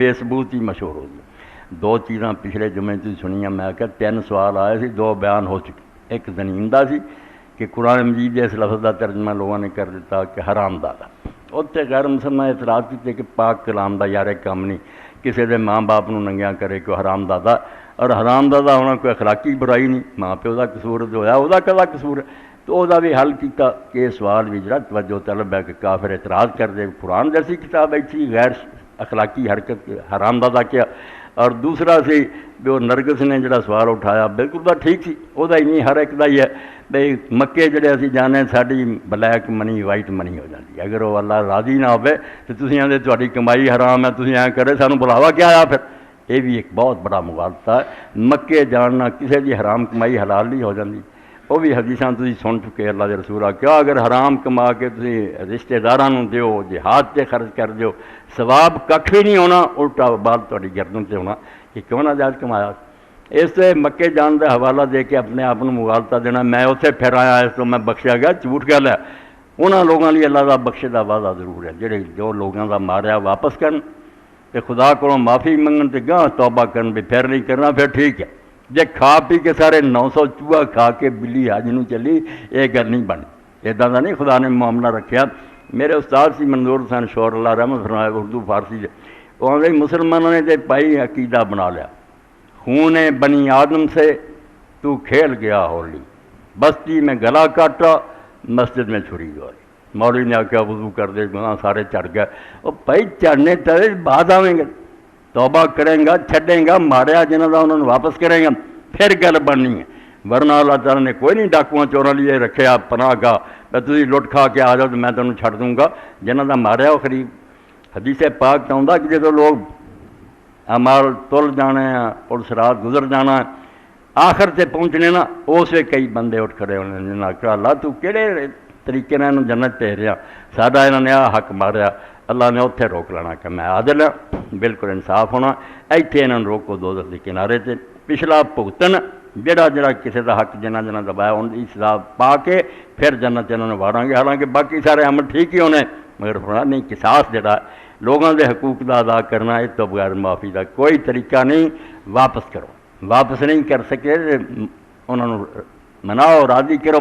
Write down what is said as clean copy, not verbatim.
بے ثبوت ہی مشہور ہو گئی۔ دو چیزاں پچھلے جمعے سے سنیاں، میں کہ 3 سوال آئے سی، 2 بیان ہو چکے۔ ایک زنیندہ سی کہ قرآن مجید اس لفظ کا ترجمہ لوگوں نے کر دیتا کہ حرام دادا، اتنے غیر مسلمان اعتراض کیتے کہ پاک کلام دا یار کام نہیں کسی دے ماں باپ نو ننگیاں کرے کہ حرام دادا، اور حرام دادا ہونا کوئی اخلاقی برائی نہیں، ماں پیو دا قصور جو ہویا وہ کدا قصور ہے؟ تو وہ بھی حل کیتا کہ یہ سوال بھی جڑا توجہ طلب ہے کہ کافر اعتراض کر دے قرآن جیسی کتاب ایسی غیر اخلاقی حرکت حرام دادا کیا، اور دوسرا سی جو نرگس نے جڑا سوال اٹھایا بالکل تو ٹھیک سی، وہ ہی نہیں ہر ایک دا ہی ہے بھئی مکے جڑے اسی جانے ساری بلیک منی وائٹ منی ہو جاتی، اگر وہ اللہ راضی نہ ہوئے تو تسی آندے تہاڈی کمائی حرام ہے، تسی ایਂ کرے سانوں بلاوا کیا آیا پھر؟ یہ بھی ایک بہت بڑا مغالطہ ہے۔ مکے جاننا کسی دی حرام کمائی حلال نہیں ہو جاتی، وہ بھی حدیثاں تسی سن چکے اللہ دے رسول کیا اگر حرام کما کے تسی رشتہ داراں نوں دیو، جہاد تے خرچ کر دیو، ثواب ککھ بھی نہیں ہونا، الٹا بال تہاڈی گردن تے ہونا کہ کیوں نہ جائز کمایا۔ اس سے مکے جان کا حوالہ دے کے اپنے آپ کو مغالطہ دینا میں اتنے پھر آیا اس تو میں بخشیا گیا، جھوٹ گل ہے۔ انہاں لوگوں لیے اللہ کا بخشے کا وعدہ ضرور ہے جڑے جو لوگوں کا ماریا واپس کرن تے خدا کو معافی منگن تے گاہ توبہ کرن، بھی پھر نہیں کرنا پھر ٹھیک ہے۔ جے کھا پی کے سارے 900 چوہا کھا کے بلی حج نوں چلی، یہ گل نہیں بنی، ادا کا نہیں خدا نے معاملہ رکھیا۔ میرے استاد سی منظور حسین شور اللہ رحمت فرمائے اردو فارسی دے، وہ آدھے مسلمانوں نے تے پائی عقیدہ بنا لیا، خون بنی آدم سے تو کھیل گیا ہولی، بستی میں گلا کاٹا مسجد میں چھری گولی۔ مولوی نے آخیا وضو کر دے، گناہ سارے چڑھ گئے۔ وہ بھائی چڑھنے تے بعد آویں گے، توبہ کریں گا، چھڈیں گا، ماریا جنہاں دا انہوں نے واپس کریں گا، پھر گل بننی ہے۔ ورنہ اللہ تعالیٰ نے کوئی نہیں ڈاکواں چوراں لیے رکھیا پناہ گاہ، میں تسی لٹ کھا کے آ جاؤ تو میں تمہیں چھڈ دوں گا، جنہاں دا ماریا وہ قریب۔ حدیث پاک تو آندا کہ جدوں لوگ اعمال تل جانا ہے، پولیس رات گزر جانا ہے، آخر سے پہنچنے نا اس وقت کئی بندے اٹھ کھڑے ہونے جنہوں نے آخیا اللہ تو کہڑے طریقے نے انہوں جنت بھیج رہا، ساڈا انہوں نے حق ماریا، اللہ نے اتنے روک لینا کہ میں عادل ہاں، بالکل انصاف ہونا، ایتھے انہوں نے روکو دوزخ کے کنارے سے، پچھلا بھگتن جڑا کسی کا حق جنہ جنہ دبایا ان کی سزا پا کے پھر جنت انہوں نے واڑاں گے، حالانکہ باقی سارے عمل ٹھیک ہی ہونے، مگر فرمایا نہیں قصاص جڑا لوگوں کے حقوق دا ادا کرنا اس تو بغیر معافی کا کوئی طریقہ نہیں، واپس کرو، واپس نہیں کر سکے انہوں نے مناؤ راضی کرو۔